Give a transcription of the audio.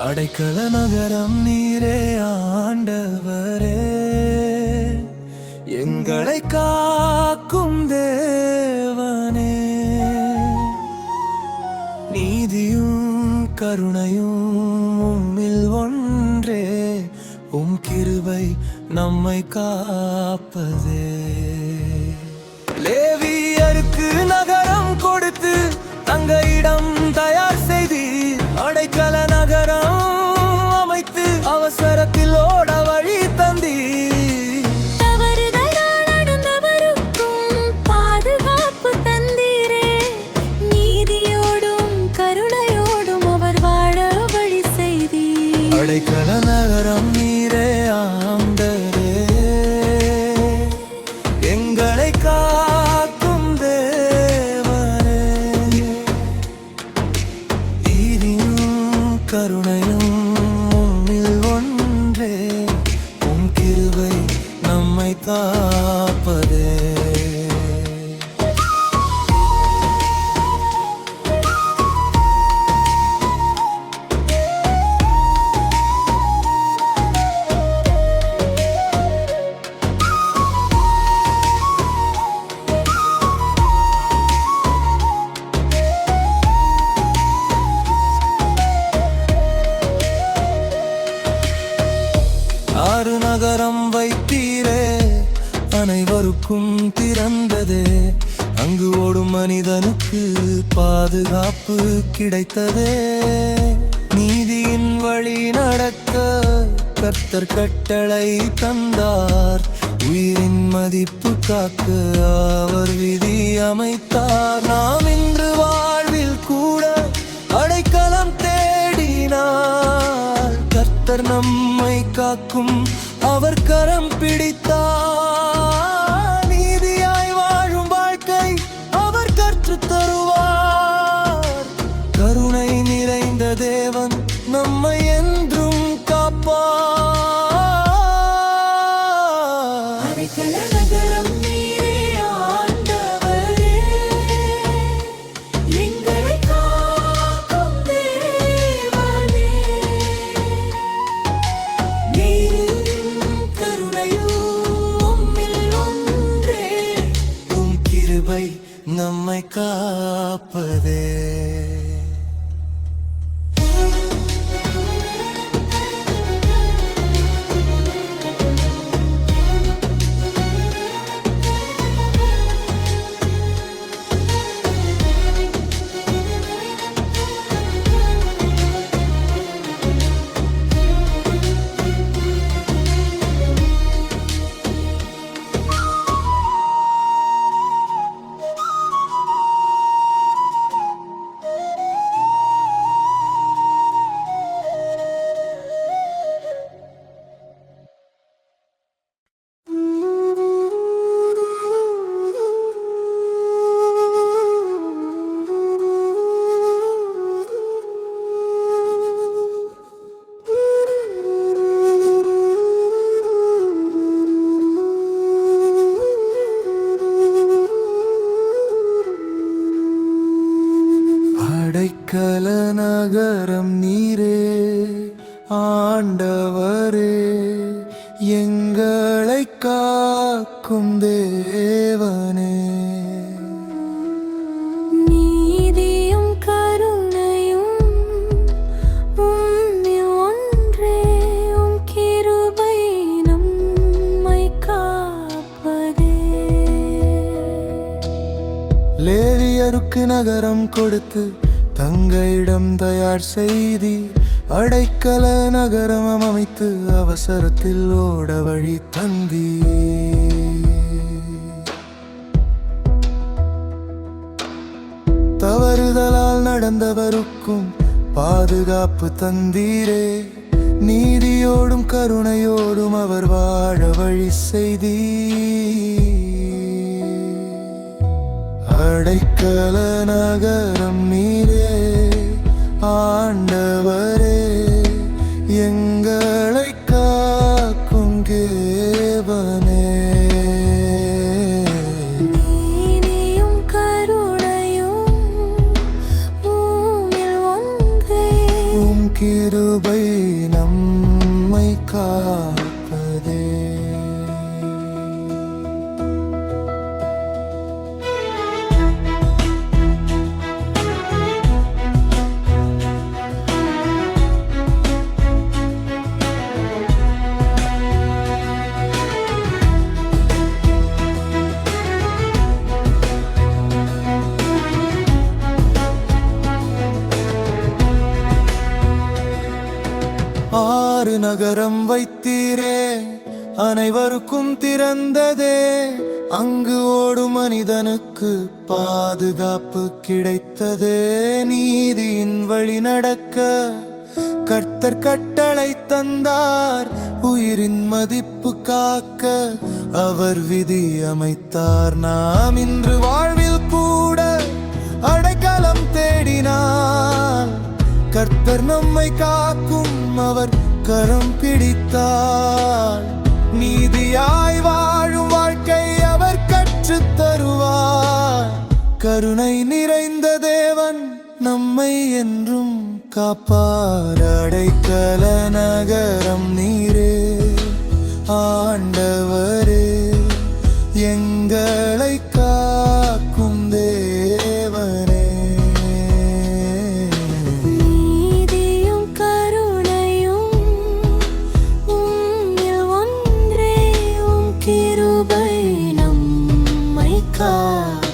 அடைக்கல நகரம் நீரே ஆண்டவரே, எங்களை காக்கும் தேவனே. நீதியும் கருணையும் உம்மில் ஒன்றே, உம் கிருபை நம்மை காப்பதே. லேவியருக்கு நகரம் கொடுத்து தங்க இடம் தயார் செய்தீர். அடைக்கல நகரம் அமைத்து அவசரத்தில் ஓட வழி தந்தீர். தவறுதலால் நடந்தவருக்கும் பாதுகாப்பு தந்தீரே. நீதியோடும் கருணையோடும் அவர் வாழ வழி செய்தீர். அடைக்கல நகரம் நீரே ஆண்டவரே, எங்களை காக்கும் தேவனே. நீதியும் கருணையும் உம்மில் ஒன்றே, உம் கிருபை நம்மை காப்பதே. ஆறு நகரம் வைத்தீரே, அனைவருக்கும் திறந்ததே. அங்கு ஓடும் மனிதனுக்கு பாதுகாப்பு கிடைத்ததே. நீதியின் வழி நடக்க கர்த்தர் கட்டளை தந்தார். உயிரின் மதிப்பு காக்க அவர் விதி அமைத்தார். நாம் இன்று வாழ்வில் கூட அடைக்கலம் தேடினார். கர்த்தர் நம்மை காக்கும் அவர் கரம் பிடித்தார். நீதியாய் வாழும் வாழ்க்கை அவர் கற்றுத் தருவார். கருணை நிறைந்த தேவன் நம்மை என்றும் காப்பார். அடைக்கல நகரம் நீரே ஆண்டவரே, எங்களை காக்கும் தேவனே. நீதியும் கருணையும் உம்மில் ஒன்றே, உம் கிருபை நம்மை காப்பதே. அடைக்கல நகரம் நீரே ஆண்டவரே, எங்களை காக்கும் தேவனே. நீதியும் கருணையும் உம்மில் ஒன்றே, உம் கிருபை நம்மை காப்பதே. லேவியருக்கு நகரம் கொடுத்து தங்க இடம் தயார் செய்தி. அடைக்கல நகரம் அமைத்து அவசரத்தில் ஓட வழி தந்தி. தவறுதலால் நடந்தவருக்கும் பாதுகாப்பு தந்தீரே. நீதியோடும் கருணையோடும் அவர் வாழ வழி செய்தீர். அடைக்கல நகரம் நீரே ஆண்டவரே, எங்களை காக்கும் தேவனே. நீதியும் கருணையும் உம்மில் ஒன்றே, கிருபை நகரம் வைத்தீரே அனைவருக்கும் திறந்ததே. அங்கு ஓடும் மனிதனுக்கு பாதுகாப்பு கிடைத்ததே. நீதியின் வழி நடக்க கர்த்தர் கட்டளை தந்தார். உயிரின் மதிப்பு காக்க அவர் விதி அமைத்தார். நாம் இன்று வாழ்வில் கூட அடைக்கலம் தேடினார். கர்த்தர் நம்மை காக்கும் அவர் கரம் பிடித்தார். நீதியாய் வாழும் வாழ்க்கை அவர் கற்றுத் தருவார். கருணை நிறைந்த தேவன் நம்மை என்றும் காப்பார். அடைக்கல நகரம் நீரே ஆண்டவரே, எங்களை காக்கும் தேவனே. நீதியும் கருணையும் உம்மில் ஒன்றே, உம் கிருபை நம்மை காக்கும்.